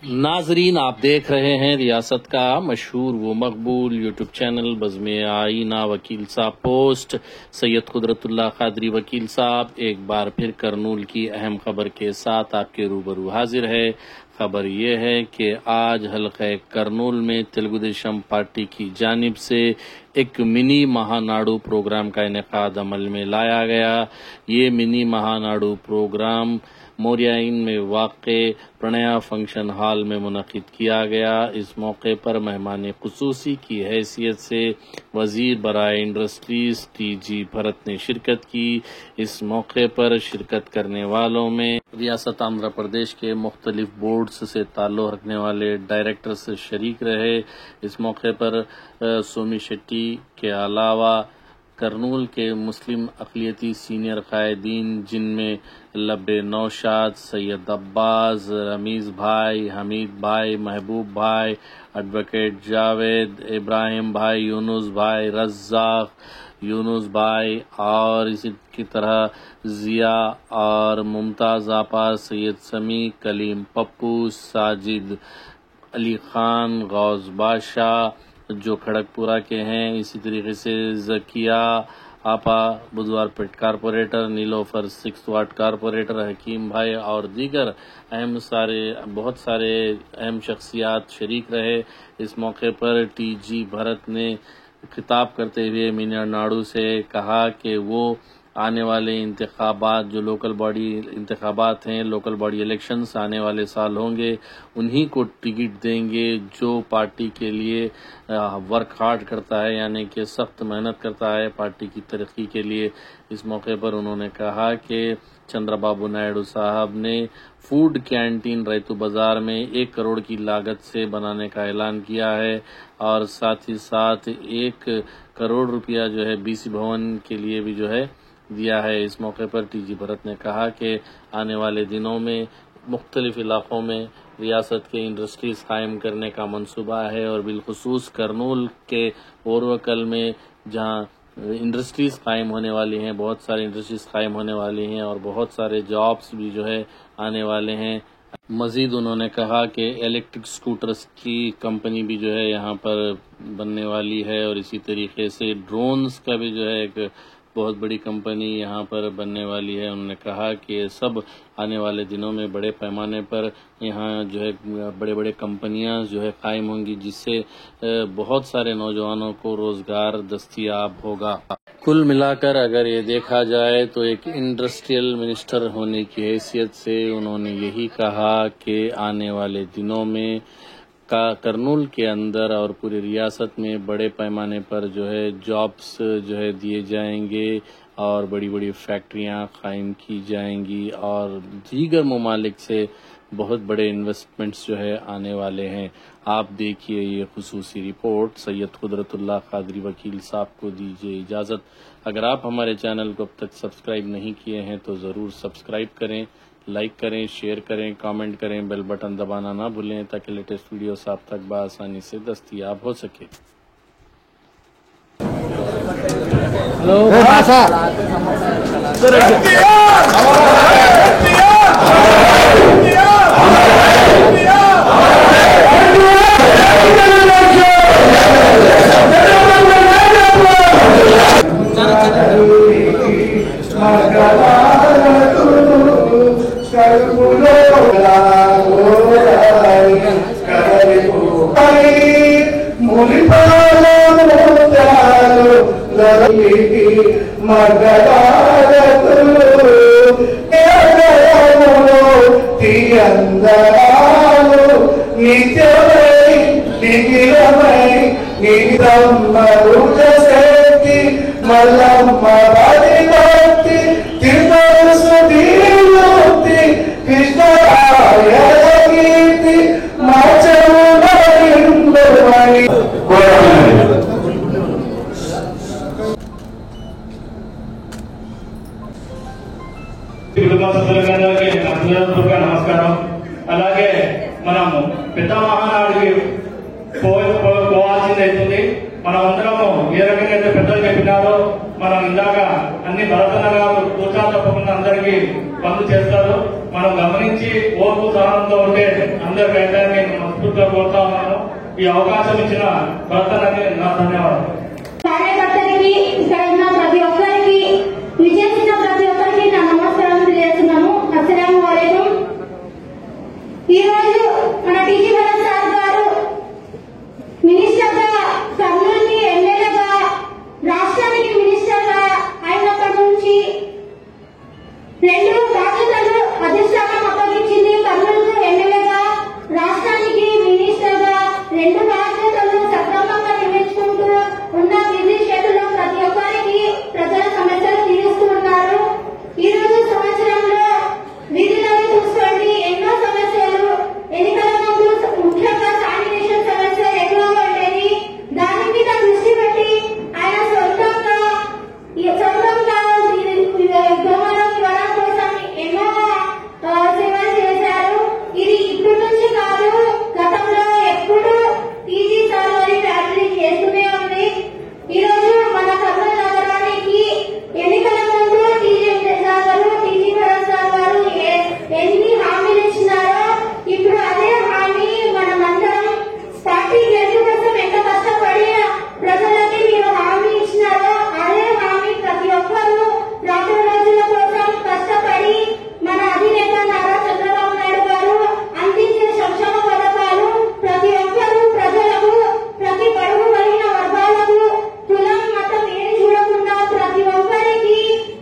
नाजरीन, आप देख रहे हैं रियासत का मशहूर व मकबूल यूट्यूब चैनल बज़्म आईना वकील साहब पोस्ट। सैयद कुदरतुल्लाह कादरी वकील साहब एक बार फिर करनूल की अहम खबर के साथ आपके रूबरू हाजिर है। खबर ये है कि आज हल्क़े करनूल में तेलुगुदेशम पार्टी की जानिब से एक मिनी महानाडु प्रोग्राम का इनेकाद अमल में लाया गया। ये मिनी महानाडु प्रोग्राम मोरियाइन में वाक़े प्रणया फंक्शन हॉल में मुनक़िद किया गया। इस मौके पर मेहमान ख़ुसूसी की हैसियत से वज़ीर बराए इंडस्ट्रीज़ टी.जी. भरत ने शिरकत की। इस मौके पर शिरकत करने वालों में रियासत आंध्र प्रदेश के मुख्तलिफ बोर्ड्स से ताल्लुक़ रखने वाले डायरेक्टर्स शरीक रहे। इस मौके पर सोमी शेट्टी के अलावा करनूल के मुस्लिम अक़लियती सीनियर कायदीन जिनमें लब्बे नौशाद, सैयद अब्बास, रमीज़ भाई, हमीद भाई, महबूब भाई, एडवोकेट जावेद, इब्राहिम भाई, यूनुस भाई, रज़्ज़ाक, यूनुस भाई और इसी की तरह ज़िया और मुमताज़ आपा, सैयद समी, कलीम पप्पू, साजिद अली खान, गौस बादशाह जो खड़गपुरा के हैं, इसी तरीके से ज़किया आपा बुधवार पेट कारपोरेटर, नीलोफर 6 वार्ड कारपोरेटर, हकीम भाई और दीगर बहुत सारे अहम शख्सियात शरीक रहे। इस मौके पर टी.जी. भरत ने खिताब करते हुए मिनीनाडु से कहा कि वो आने वाले इंतखाबात जो लोकल बॉडी इंतखाबात हैं, लोकल बॉडी इलेक्शंस आने वाले साल होंगे, उन्हीं को टिकट देंगे जो पार्टी के लिए वर्क हार्ड करता है, यानी कि सख्त मेहनत करता है पार्टी की तरक्की के लिए। इस मौके पर उन्होंने कहा कि चंद्रबाबू नायडू साहब ने फूड कैंटीन रैतू बाजार में 1 करोड़ की लागत से बनाने का ऐलान किया है और साथ ही साथ 1 करोड़ रुपया जो है बीसी भवन के लिए भी जो है दिया है। इस मौके पर टी.जी. भरत ने कहा कि आने वाले दिनों में मुख्तलिफ इलाकों में रियासत के इंडस्ट्रीज कायम करने का मंसूबा है और बिलखुसूस करनूल के ओरवकल में जहां इंडस्ट्रीज कायम होने वाली हैं, बहुत सारी इंडस्ट्रीज कायम होने वाली हैं और बहुत सारे जॉब्स भी जो है आने वाले हैं। मजीद उन्होंने कहा कि इलेक्ट्रिक स्कूटर्स की कंपनी भी जो है यहाँ पर बनने वाली है और इसी तरीके से ड्रोन्स का भी जो है एक बहुत बड़ी कंपनी यहाँ पर बनने वाली है। उन्होंने कहा कि सब आने वाले दिनों में बड़े पैमाने पर यहाँ जो है बड़े बड़े कंपनियां जो है कायम होंगी, जिससे बहुत सारे नौजवानों को रोजगार दस्तयाब होगा। कुल मिलाकर अगर ये देखा जाए तो एक इंडस्ट्रियल मिनिस्टर होने की हैसियत से उन्होंने यही कहा कि आने वाले दिनों में करनूल के अंदर और पूरी रियासत में बड़े पैमाने पर जो है जॉब्स जो है दिए जाएंगे और बड़ी बड़ी फैक्ट्रियां कायम की जाएंगी और दीगर ममालिक से बहुत बड़े इन्वेस्टमेंट्स जो है आने वाले हैं। आप देखिए ये खुसूसी रिपोर्ट। सैयद कुदरतुल्लाह कादरी वकील साहब को दीजिए इजाज़त। अगर आप हमारे चैनल को अब तक सब्सक्राइब नहीं किए हैं तो ज़रूर सब्सक्राइब करें, लाइक करें, शेयर करें, कमेंट करें, बेल बटन दबाना ना भूलें ताकि लेटेस्ट वीडियोस आप तक बआसानी से दस्तयाब हो सके। నమస్కారం. అలాగే మనము పెద్ద మహానాడికి పోవాల్సింది అవుతుంది. మనం అందరము ఏ రకంగా అయితే పెద్దలు చెప్పినారో మనం ఇందాక అన్ని భరతన గారు కూర్చా తప్పకుండా అందరికీ పనులు చేస్తారు. మనం గమనించి ఓర్పు సహనంతో ఉంటే అందరికైతే నేను మనస్ఫూర్తిగా కోరుతా ఉన్నాను. ఈ అవకాశం ఇచ్చిన భరతనకి నా ధన్యవాదాలు. కార్యకర్తలకి ఇక్కడ ఉన్న ప్రతి ఒక్కరికి విజయించిన ప్రతి ఒక్కరికి నా నమస్కారం తెలియజేస్తున్నాను. అస్సలాము అలైకుం. ఈ రోజు మన టీజీ భరత్ సార్ గారు మినిస్టర్ గా కర్నూలుకి ఎమ్మెల్యేగా రాష్ట్రానికి మినిస్టర్ గా అయినప్పటి నుంచి 2 బాధ్యతలు అధిష్టానం అప్పగించింది. కర్నూలుకు ఎమ్మెల్యేగా, రాష్ట్రానికి మినిస్టర్ గా 2 బాధ్యతలు సక్రమంగా నిర్వహించుకుంటూ ఉన్న బిజీ షెడ్యూల్లో ప్రతి ఒక్కరికి ప్రజల సమస్యలు తీరుస్తూ ఉన్నారు. ఈ రోజు సంవత్సరంలో విధులను చూసుకోండి, ఎన్నో సమస్యలు ఎన్నికల ముందు ముఖ్యంగా శానిటేషన్ సమస్య ఎక్కువగా ఉండేది. దాని మీద దృష్టి పెట్టి ఆయన సొంతంగా గోమాల నివారణ కోసం ఎన్నో సేవలు చేశారు. ఇది ఇప్పటి నుంచి కాదు, గతంలో ఎప్పుడు టీజీ సార్ వారి ఫ్యామిలీ చేస్తూనే ఉంది. ఈ రోజు మన కర్నూలు నగరానికి ఎన్నికల ముందు టీజీ భరత్ సార్ వారు ఎన్ని హామీలు ఇచ్చినారో ఇప్పుడు అదే హామీ మనమందరం పార్టీ గెలుపు కోసం ఎంత కష్టపడి ప్రజలకి మీరు హామీ ఇచ్చినారో అదే హామీ ప్రతి ఒక్కరూ రాబోయే రోజుల కోసం కష్టపడి మన అధినేత నారా చంద్రబాబు నాయుడు గారు అందించే సంక్షేమ పథకాలు ప్రతి ఒక్కరూ ప్రజలకు, ప్రతి బడుగు బలిగిన వర్గాలకు, కులం మతం ఏది చూడకుండా ప్రతి ఒక్కరికి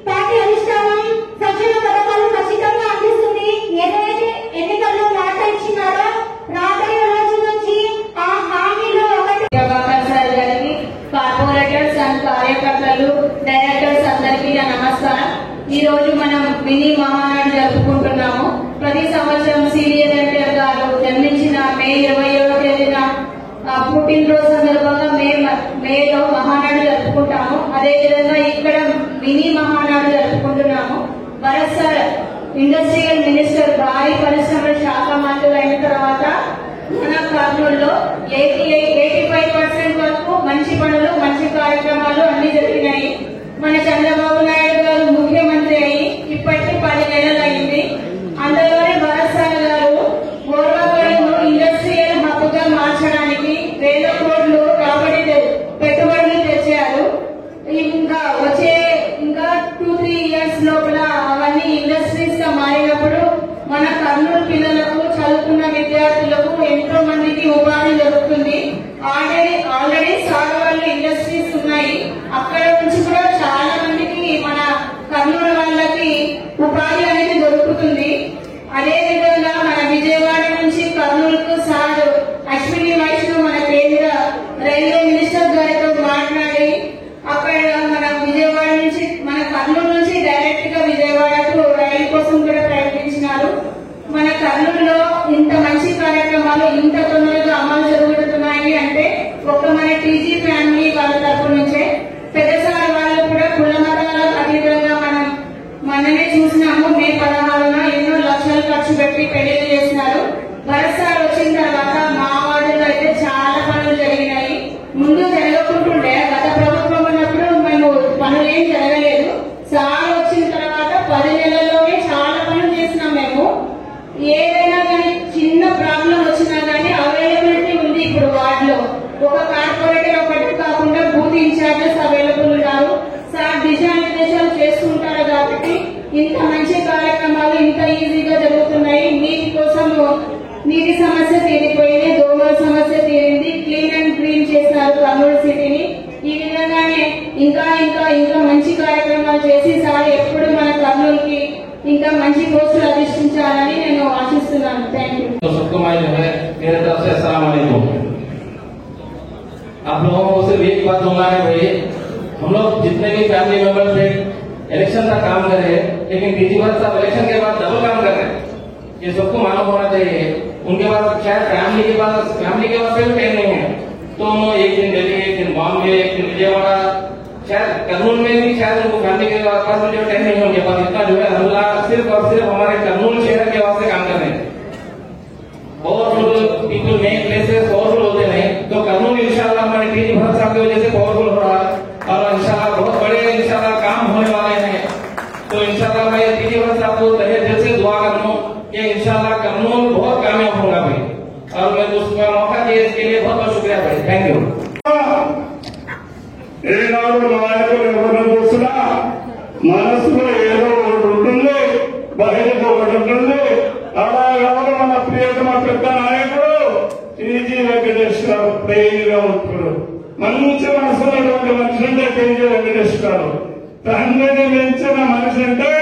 పార్టీ అధిష్టానం సంక్షేమ పథకాలు ఖచ్చితంగా అందిస్తుంది. ఏదైతే ఎన్నికల్లో మాట ఇచ్చినారో రాబోయే రోజు నుంచి ఆ హామీలో ఒకటి. కార్పొరేటర్స్ అండ్ కార్యకర్తలు, డైరెక్టర్స్ అందరికీ నమస్కారం. ఈ రోజు మనం మినీ మహానాడు జరుపుకుంటున్నాము. ప్రతి సంవత్సరం సిడిఏ డైరెక్టర్ గారు జన్మించిన మే 27వ తేదీన పుట్టినరోజు సందర్భంగా మేలో మహానాడు జరుపుకుంటాము. అదేవిధంగా ఇక్కడ మినీ మహానాడు జరుపుకుంటున్నాము. భరత్ సార్ ఇండస్ట్రియల్ మినిస్టర్, భారీ పరిశ్రమల శాఖ మంత్రులు అయిన తర్వాత మన కర్నూలులో 85% వరకు మంచి పనులు, మంచి కార్యక్రమాలు అన్ని జరిగినాయి. మన చంద్రబాబు నాయుడు గారు ముఖ్యమంత్రి అయ్యి ఇప్పటికి 10 నెలలు అయింది. అందులోనే భరత్ సార్ గారు గోర్వాగూడెంను ఇండస్ట్రియల్ హబ్ గా మార్చడానికి 1000 కోట్లు కాబట్టి పెట్టుబడులు తెచ్చారు. ఇంకా వచ్చే 2-3 ఇయర్స్ లోపల అవన్నీ ఇండస్ట్రీస్ గా మారినప్పుడు మన కర్నూలు పిల్లలకు, చదువుకున్న విద్యార్థులకు ఎంతో మందికి ఉపాధి దొరుకుతుంది. ఆల్రెడీ సాగవాళ్ళు ఇండస్ట్రీస్ ఉన్నాయి. అక్కడ నుంచి కూడా చాలా మందికి మన కర్నూలు వాళ్ళకి ఉపాధి అనేది దొరుకుతుంది. అదే విధంగా మన విజయవాడ నుంచి కర్నూలుకు సార్ అశ్విని వైష్ణవ్ మన కేంద్ర రైల్వే మినిస్టర్ గారితో మాట్లాడి అక్కడ మన విజయవాడ నుంచి, మన కర్నూలు నుంచి డైరెక్ట్ గా విజయవాడకు రైలు కోసం కూడా ప్రయత్నించినారు. మన కర్నూలులో ఇంత మంచి కార్యక్రమాలు ఇంత తొందరగా అమలు జరుగుతున్నాయి అంటే ఒక మన టీజీ ఫ్యామిలీ వాళ్ళ తరపు నుంచే. పెద్దసారి వాళ్ళు కూడా కుల మతాలకు అతీతంగా మనమే చూసినాము. మే 16న ఎన్నో లక్షలు ఖర్చు పెట్టి పెళ్లిళ్ళు చేసినారు. భరత్ సార్ వచ్చిన తర్వాత మా వార్డులో అయితే చాలా పనులు జరిగినాయి. ముందు జరగకుంటుండే గత ప్రభుత్వం ఉన్నప్పుడు మేము పనులు ఏం జరగలేదు. సార్ వచ్చిన తర్వాత 10 నెలల్లోనే చాలా పనులు చేసినాం. మేము ఏదైనా కానీ చిన్న ప్రాబ్లం వచ్చినా కానీ అవైలబిలిటీ ఉంది. ఇప్పుడు వార్డులో ఒక కార్పొరేటర్ ఒకటి కాకుండా బూత్ ఇన్ఛార్జెస్ అవైలబుల్ ఉన్నారు. సార్ దిశానిర్దేశాలు చేస్తుంటారు కాబట్టి ఇంత మంచి కార్యక్రమాలు ఇంత ఈజీగా జరుగుతున్నాయి. నీటి కోసం నీటి సమస్య తీరిపోయింది, దోమల సమస్య తీరింది, క్లీన్ అండ్ గ్రీన్ చేస్తున్నారు కర్నూలు సిటీని. ఈ విధంగానే ఇంకా ఇంకా ఇంకా మంచి కార్యక్రమాలు చేసి సార్ ఎప్పుడు మన కర్నూలుకి ఇంకా మంచి పోస్టులు అధిష్ఠించాలని నేను ఆశిస్తున్నాను. Thank you. मेरे तरफ से अस्सलाम वालेकुम। आप लोगों को सिर्फ एक बात बोलना है भाई, हम लोग जितने भी फैमिली मेंबर थे इलेक्शन का काम कर रहे हैं, लेकिन टीजी भरत साहब इलेक्शन के बाद डबल काम कर रहे हैं। ये सबको मालूम होना चाहिए। उनके पास शायद फैमिली के पास भी टाइम नहीं है, तो एक दिन दिल्ली, एक दिन बॉम्बे, एक दिन विजयवाड़ा, शायद कर्नूल में भी शायद उनको फैमिली के पास में जो टाइम नहीं है उनके पास। इतना जो है अल्लाह सिर्फ और सिर्फ हमारे कर्नूल शहर के वास्ते काम कर रहे हैं। Powerful people make places powerful होते नहीं, तो कर्नूल इंशाल्लाह हमारे टीजी भरत साहब की वजह से पावरफुल हो रहा है और इंशाल्लाह बहुत बड़े और मैं उसका मौका दिए इसके लिए बहुत बहुत शुक्रिया भाई, थैंक यू। ఏనాడు నాయకులు ఎవరిని చూసినా మనసులో ఏదో ఒకటి ఉంటుంది, బయటకు ఒకటి ఉంటుంది. అలాగే మన ప్రియతమ పెద్ద నాయకుడు టీజీ వెంకటేష్ గారు ప్రేమిగా ఉంటారు. మంచి మనసు ఉన్నటువంటి మనిషి అంటే టీజీ వెంకటేష్ గారు. తండ్రిని మించిన మనిషి అంటే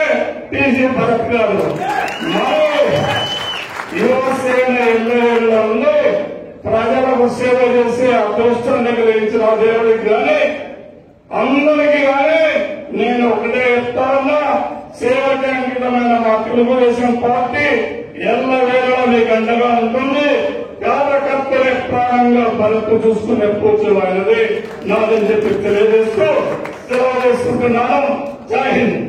టీజీ భరత్ గారు. యువసేన ఎల్లవేళ్ళ ఉంది. ప్రజలకు సేవ చేసే అదృష్టాన్ని కలిగించిన దేవుడికి కానీ అందరికీ కానీ నేను ఒకటే చెప్తానన్నా, సేవకి అంకితమైన మా తెలుగుదేశం పార్టీ ఎల్లవేళలా మీకు అండగా ఉంటుంది. కార్యకర్తలే ప్రాణంగా భరత్ చూసుకునే పూర్తిమైనది నాదని చెప్పి తెలియజేస్తూ సేవ చేసుకుంటున్నాను. జై హింద్.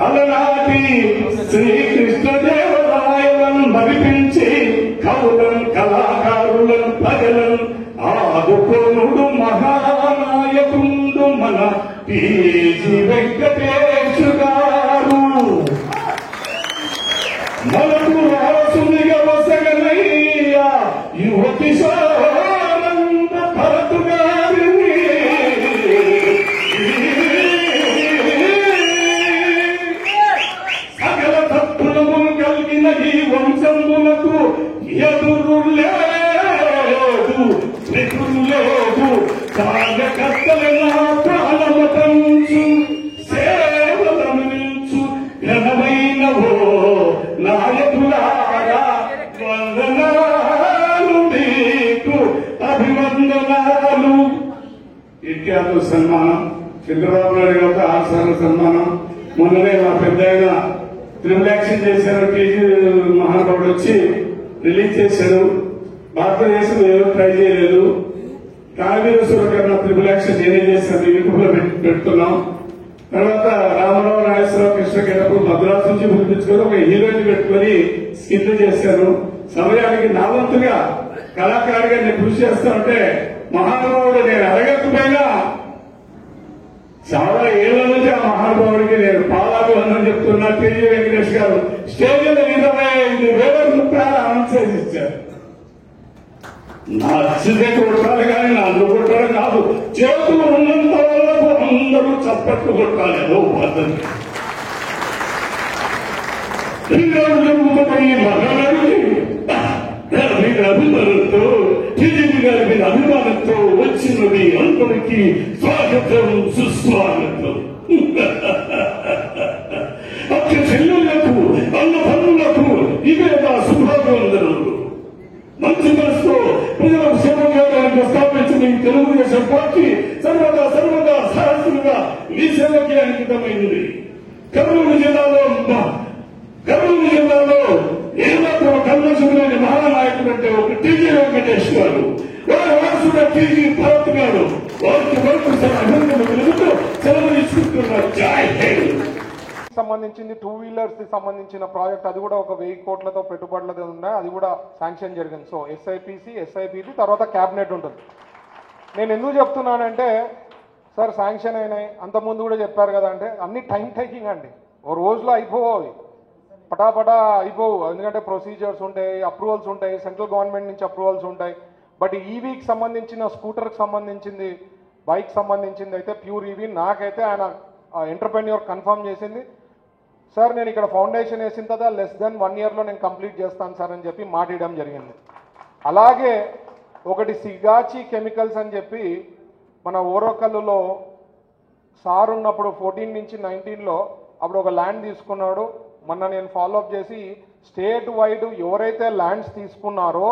అలనాటి శ్రీకృష్ణదేవరాయలను మరిపించి కవులను కళాకారులను ప్రజలను ఆదుకోనుడు మహానాయకుండు మన టీజీ వెంకటేష్ గారు. మనకు వారసునిగా వసగనయ్యా యువతి సానంద భరత్ గారిని. సకల తత్వములు కలిగిన ఈ వంశములకు ఎదురు లేదు, ఎదురు లేదు. కార్యకర్తల ప్రాణము పంచు, సేవలను నిల్చు ఘనమైన ఓ నాయకులారా, వందనాలు నీకు, అభివందనాలు. ఇత్యాదు సన్మానం చంద్రబాబు నాయుడు గారికి 6 సార్లు సన్మానం. మొన్ననే మా పెద్ద ఆయన ట్రిపుల్ యాక్షన్ చేశారు. టీజీ మహానుభావుడు వచ్చి రిలీజ్ చేశారు. భారతదేశం ఏదో ట్రై చేయలేదు. కాంగ్రెస్ కన్నా ట్రిపుల్ యాక్షన్ నేనే చేశాను, యూట్యూబ్ లో పెడుతున్నాం. తర్వాత రామారావు నాగేశ్వరరావు కృష్ణ గెటప్పుడు మద్రాసు నుంచి పిలిపించుకొని ఒక హీరోయిన్ పెట్టుకుని స్కిట్ చేశారు. సమయానికి నా వంతుగా కళాకారుగా నేను కృషి చేస్తా ఉంటే మహానుభావుడు నేను అడగకపోయినా చాలా ఏళ్ల నుంచి ఆ మహానుభావుడికి నేను పాదాభివందనం చెప్తున్నా. టీజీ వెంకటేష్ గారు స్టేజ్ మీద 25,000 రూపాయలు అనౌన్స్ ఇచ్చారు. నచ్చితే కొట్టాలి కానీ నన్ను కొట్టడం కాదు, చేతులు ఉన్నంత వరకు అందరూ చప్పట్లు కొట్టాలి. ఏదో పద్ధతి జరుగుతున్న ఈ మహానడికి మీరు అభిమానంతో, టీజీ గారి మీద అభిమానంతో వచ్చినది అందరికీ స్వాగతం, సుస్వాగతం. అక్క చెల్లెళ్లకు, అన్న పనులకు ఇవే నా శుభాభివందనలు. మంచి మనసుతో ప్రజలకు సేవ చేయడానికి స్థాపించిన ఈ తెలుగుదేశం పార్టీ సర్వదా సహస్రులుగా ఈ సేవకి అంకితమైంది. కర్నూలు జిల్లాలో ఏమాత్రం కన్వెన్షన్ లేని మహానాయకుడు అంటే ఒక టీజీ వెంకటేష్ గారు, వారి వారసుడు టీజీ భరత్ గారు. వారికి అభినందనలు తెలుగుతూ సెలవు తీసుకుంటున్నారు. జై హింద్. సంబంధించింది 2 వీలర్స్ సంబంధించిన ప్రాజెక్ట్, అది కూడా ఒక 1000 కోట్లతో పెట్టుబడులతో ఉన్నాయి. అది కూడా శాంక్షన్ జరిగింది. సో ఎస్ఐపిసి తర్వాత క్యాబినెట్ ఉంటుంది. నేను ఎందుకు చెప్తున్నానంటే, సార్ శాంక్షన్ అయినాయి, అంతకుముందు కూడా చెప్పారు కదా అంటే అన్ని టైం టేకింగ్ అండి. ఓ రోజులో అయిపోవు, అవి పటాపటా అయిపోవు. ఎందుకంటే ప్రొసీజర్స్ ఉంటాయి, అప్రూవల్స్ ఉంటాయి, సెంట్రల్ గవర్నమెంట్ నుంచి అప్రూవల్స్ ఉంటాయి. బట్ ఈవీకి సంబంధించిన స్కూటర్కి సంబంధించింది, బైక్ సంబంధించింది అయితే ప్యూర్ ఈవీ. నాకైతే ఆయన ఎంటర్ప్రెన్యూర్ కన్ఫర్మ్ చేసింది, సార్ నేను ఇక్కడ ఫౌండేషన్ వేసిన తర్వాత లెస్ దెన్ 1 ఇయర్లో నేను కంప్లీట్ చేస్తాను సార్ అని చెప్పి మాట ఇవ్వడం జరిగింది. అలాగే ఒకటి సిగాచి కెమికల్స్ అని చెప్పి మన ఓరోకల్లులో సార్ ఉన్నప్పుడు 14 నుంచి 19లో అప్పుడు ఒక ల్యాండ్ తీసుకున్నాడు. మొన్న నేను ఫాలోఅప్ చేసి స్టేట్ వైడ్ ఎవరైతే ల్యాండ్స్ తీసుకున్నారో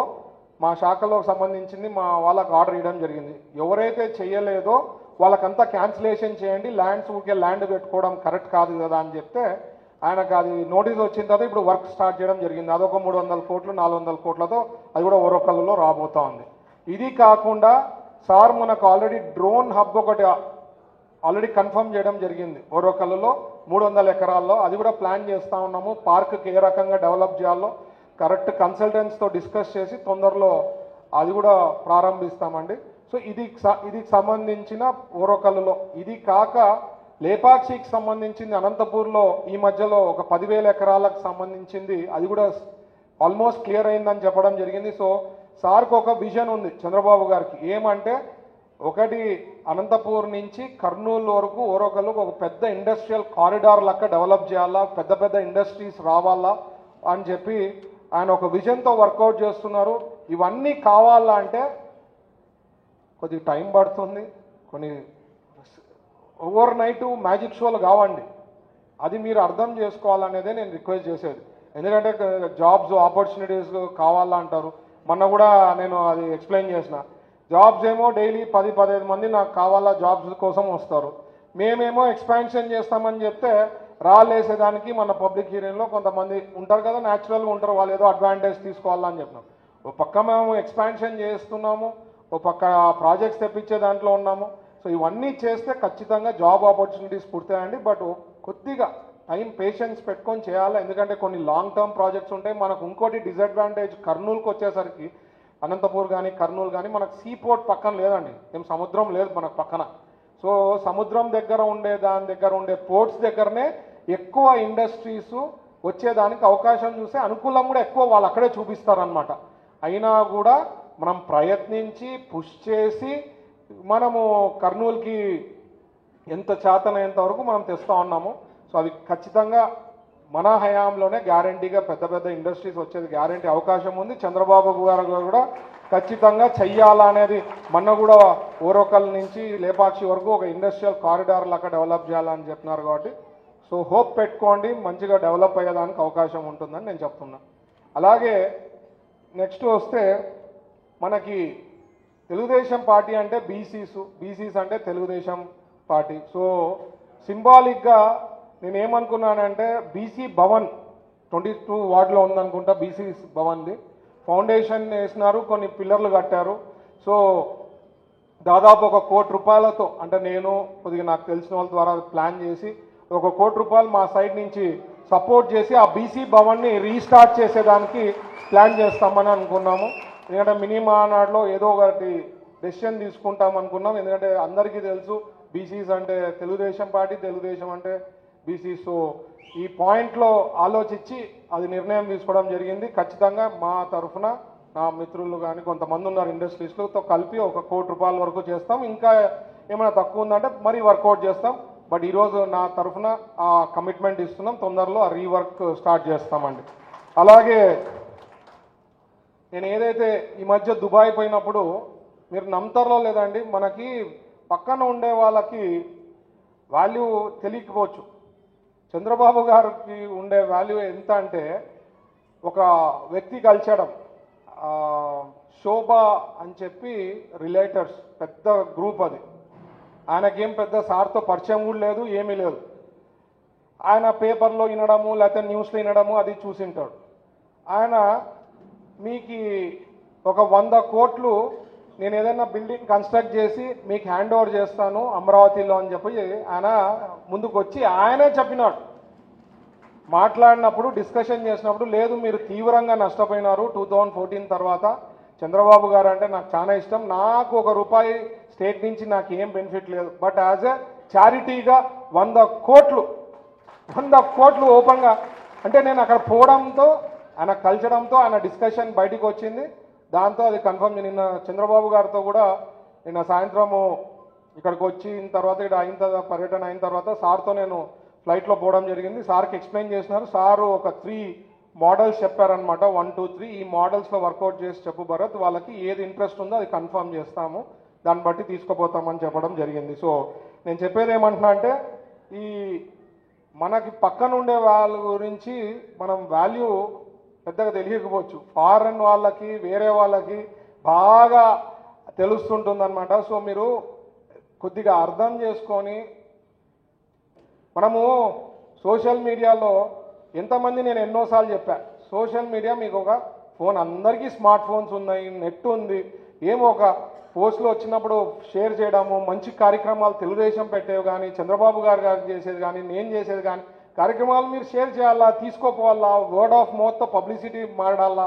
మా శాఖలోకి సంబంధించింది మా వాళ్ళకి ఆర్డర్ ఇవ్వడం జరిగింది. ఎవరైతే చేయలేదో వాళ్ళకంతా క్యాన్సిలేషన్ చేయండి, ల్యాండ్స్ ఊరికే ల్యాండ్ పెట్టుకోవడం కరెక్ట్ కాదు కదా అని చెప్తే ఆయనకు అది నోటీస్ వచ్చిన తర్వాత ఇప్పుడు వర్క్ స్టార్ట్ చేయడం జరిగింది. అదొక 300 కోట్లు 400 కోట్లతో అది కూడా ఓరోకల్లులో రాబోతా ఉంది. ఇది కాకుండా సార్ మనకు ఆల్రెడీ డ్రోన్ హబ్ ఒకటి ఆల్రెడీ కన్ఫర్మ్ చేయడం జరిగింది. ఓరోకల్లులో 300 ఎకరాల్లో అది కూడా ప్లాన్ చేస్తూ ఉన్నాము. పార్క్కి ఏ రకంగా డెవలప్ చేయాలో కరెక్ట్ కన్సల్టెంట్స్తో డిస్కస్ చేసి తొందరలో అది కూడా ప్రారంభిస్తామండి. సో ఇది సంబంధించిన ఓరోకల్లులో. ఇది కాక లేపాక్షికి సంబంధించింది అనంతపూర్లో ఈ మధ్యలో ఒక 10,000 ఎకరాలకు సంబంధించింది అది కూడా ఆల్మోస్ట్ క్లియర్ అయిందని చెప్పడం జరిగింది. సో సార్కి ఒక విజన్ ఉంది చంద్రబాబు గారికి, ఏమంటే ఒకటి అనంతపూర్ నుంచి కర్నూలు వరకు ఓరకలు ఒక పెద్ద ఇండస్ట్రియల్ కారిడార్ లెక్క డెవలప్ చేయాలా, పెద్ద పెద్ద ఇండస్ట్రీస్ రావాలా అని చెప్పి ఆయన ఒక విజన్తో వర్కౌట్ చేస్తున్నారు. ఇవన్నీ కావాలా అంటే కొద్దిగా టైం పడుతుంది, కొన్ని ఓవర్ నైట్ మ్యాజిక్ షోలు కావండి, అది మీరు అర్థం చేసుకోవాలనేదే నేను రిక్వెస్ట్ చేసేది. ఎందుకంటే జాబ్స్ ఆపర్చునిటీస్ కావాలా అంటారు. మొన్న కూడా నేను అది ఎక్స్ప్లెయిన్ చేసిన, జాబ్స్ ఏమో డైలీ 10-15 మంది నాకు కావాలా జాబ్స్ కోసం వస్తారు, మేమేమో ఎక్స్పాన్షన్ చేస్తామని చెప్తే రాలేసేదానికి మన పబ్లిక్ హీరింగ్లో కొంతమంది ఉంటారు కదా, న్యాచురల్గా ఉంటారు, వాళ్ళు ఏదో అడ్వాంటేజ్ తీసుకోవాలని చెప్పినాం. ఓ పక్క మేము ఎక్స్పాన్షన్ చేస్తున్నాము, ఓ పక్క ప్రాజెక్ట్స్ తెప్పించే దాంట్లో ఉన్నాము. సో ఇవన్నీ చేస్తే ఖచ్చితంగా జాబ్ ఆపర్చునిటీస్ పుడతాయండి. బట్ కొద్దిగా టైం పేషెన్స్ పెట్టుకొని చేయాలి, ఎందుకంటే కొన్ని లాంగ్ టర్మ్ ప్రాజెక్ట్స్ ఉంటాయి. మనకు ఇంకోటి డిసడ్వాంటేజ్, కర్నూలుకి వచ్చేసరికి అనంతపూర్ కానీ కర్నూలు కానీ మనకు సీ పోర్ట్ పక్కన లేదండి, ఏం సముద్రం లేదు మనకు పక్కన. సో సముద్రం దగ్గర ఉండే దాని దగ్గర ఉండే పోర్ట్స్ దగ్గరనే ఎక్కువ ఇండస్ట్రీస్ వచ్చేదానికి అవకాశం చూస్తే అనుకూలం కూడా ఎక్కువ వాళ్ళు అక్కడే చూపిస్తారనమాట. అయినా కూడా మనం ప్రయత్నించి పుష్ చేసి మనము కర్నూలుకి ఎంత చేతనైనంత వరకు మనం తెస్తూ ఉన్నాము. సో అది ఖచ్చితంగా మన హయాంలోనే గ్యారంటీగా పెద్ద పెద్ద ఇండస్ట్రీస్ వచ్చేది గ్యారంటీ అవకాశం ఉంది. చంద్రబాబు గారు కూడా ఖచ్చితంగా చెయ్యాలనేది, మొన్న కూడా ఓరోకల్ నుంచి లేపాక్షి వరకు ఒక ఇండస్ట్రియల్ కారిడార్ లాగా డెవలప్ చేయాలని చెప్పినారు. కాబట్టి సో హోప్ పెట్టుకోండి, మంచిగా డెవలప్ అయ్యేదానికి అవకాశం ఉంటుందని నేను చెప్తున్నా. అలాగే నెక్స్ట్ వస్తే మనకి తెలుగుదేశం పార్టీ అంటే బీసీస్ అంటే తెలుగుదేశం పార్టీ. సో సింబాలిక్గా నేనేమనుకున్నానంటే బీసీ భవన్ 22 వార్డులో ఉందనుకుంటా, బీసీ భవన్ది ఫౌండేషన్ వేసినారు, కొన్ని పిల్లర్లు కట్టారు. సో దాదాపు 1 కోటి రూపాయలతో, అంటే నేను కొద్దిగా నాకు తెలిసిన వాళ్ళ ద్వారా ప్లాన్ చేసి 1 కోటి రూపాయలు మా సైడ్ నుంచి సపోర్ట్ చేసి ఆ బీసీ భవన్ని రీస్టార్ట్ చేసేదానికి ప్లాన్ చేస్తామని అనుకున్నాము. ఎందుకంటే మినీ మానాడులో ఏదో ఒకటి డెసిషన్ తీసుకుంటాం అనుకున్నాం. ఎందుకంటే అందరికీ తెలుసు బీసీస్ అంటే తెలుగుదేశం పార్టీ, తెలుగుదేశం అంటే బీసీ. సో ఈ పాయింట్లో ఆలోచించి అది నిర్ణయం తీసుకోవడం జరిగింది. ఖచ్చితంగా మా తరఫున నా మిత్రులు కానీ కొంతమంది ఉన్నారు ఇండస్ట్రీస్లతో కలిపి 1 కోటి రూపాయల వరకు చేస్తాం. ఇంకా ఏమైనా తక్కువ ఉందంటే మరీ వర్కౌట్ చేస్తాం. బట్ ఈరోజు నా తరఫున ఆ కమిట్మెంట్ ఇస్తున్నాం, తొందరలో ఆ రీవర్క్ స్టార్ట్ చేస్తామండి. అలాగే నేను ఏదైతే ఈ మధ్య దుబాయ్ పోయినప్పుడు, మీరు నమ్ముతారో లేదండి, మనకి పక్కన ఉండే వాళ్ళకి వాల్యూ తెలియకపోవచ్చు. చంద్రబాబు గారికి ఉండే వాల్యూ ఎంత అంటే, ఒక వ్యక్తి కలిసడం, శోభ అని చెప్పి రిలేటర్స్ పెద్ద గ్రూప్, అది ఆయనకేం పెద్ద సార్తో పరిచయం కూడా లేదు, ఏమీ లేదు. ఆయన పేపర్లో వినడము లేకపోతే న్యూస్లో వినడము అది చూసింటాడు. ఆయన మీకు ఒక 100 కోట్లు నేను ఏదైనా బిల్డింగ్ కన్స్ట్రక్ట్ చేసి మీకు హ్యాండ్ ఓవర్ చేస్తాను అమరావతిలో అని చెప్పి ఆయన ముందుకు వచ్చి ఆయనే చెప్పినాడు. మాట్లాడినప్పుడు డిస్కషన్ చేసినప్పుడు, లేదు మీరు తీవ్రంగా నష్టపోయినారు 2014 తర్వాత, చంద్రబాబు గారు అంటే నాకు చాలా ఇష్టం, నాకు 1 రూపాయి స్టేట్ నుంచి నాకు ఏం బెనిఫిట్ లేదు, బట్ యాజ్ ఎ చారిటీగా 100 కోట్లు ఓపెన్గా, అంటే నేను అక్కడ పోవడంతో ఆయన కలిసడంతో ఆయన డిస్కషన్ బయటికి వచ్చింది. దాంతో అది కన్ఫర్మ్. నిన్న చంద్రబాబు గారితో కూడా నిన్న సాయంత్రము ఇక్కడికి వచ్చిన తర్వాత, ఇక్కడ పర్యటన అయిన తర్వాత సార్తో నేను ఫ్లైట్లో పోవడం జరిగింది. సార్కి ఎక్స్ప్లెయిన్ చేసినారు. సారు ఒక 3 మోడల్స్ చెప్పారనమాట, 1, 2, 3 ఈ మోడల్స్లో వర్కౌట్ చేసి చెప్పు భరత్, వాళ్ళకి ఏది ఇంట్రెస్ట్ ఉందో అది కన్ఫర్మ్ చేస్తాము, దాన్ని బట్టి తీసుకుపోతామని చెప్పడం జరిగింది. సో నేను చెప్పేది ఏమంటున్నా అంటే, ఈ మనకి పక్కన ఉండే వాళ్ళ గురించి మనం వాల్యూ పెద్దగా తెలియకపోవచ్చు, ఫారెన్ వాళ్ళకి వేరే వాళ్ళకి బాగా తెలుస్తుంటుందన్నమాట. సో మీరు కొద్దిగా అర్థం చేసుకొని, మనము సోషల్ మీడియాలో ఎంతమంది, నేను ఎన్నోసార్లు చెప్పా, సోషల్ మీడియా మీకు ఒక ఫోన్, అందరికీ స్మార్ట్ ఫోన్స్ ఉన్నాయి, నెట్ ఉంది, ఏమో ఒక పోస్టులు వచ్చినప్పుడు షేర్ చేయడము, మంచి కార్యక్రమాలు తెలుగుదేశం పెట్టేవి కానీ, చంద్రబాబు గారు చేసేది కానీ, నేను చేసేది కానీ కార్యక్రమాలు మీరు షేర్ చేయాలా, తీసుకోపోవాలా, వర్డ్ ఆఫ్ మౌత్తో పబ్లిసిటీ మాడాలా,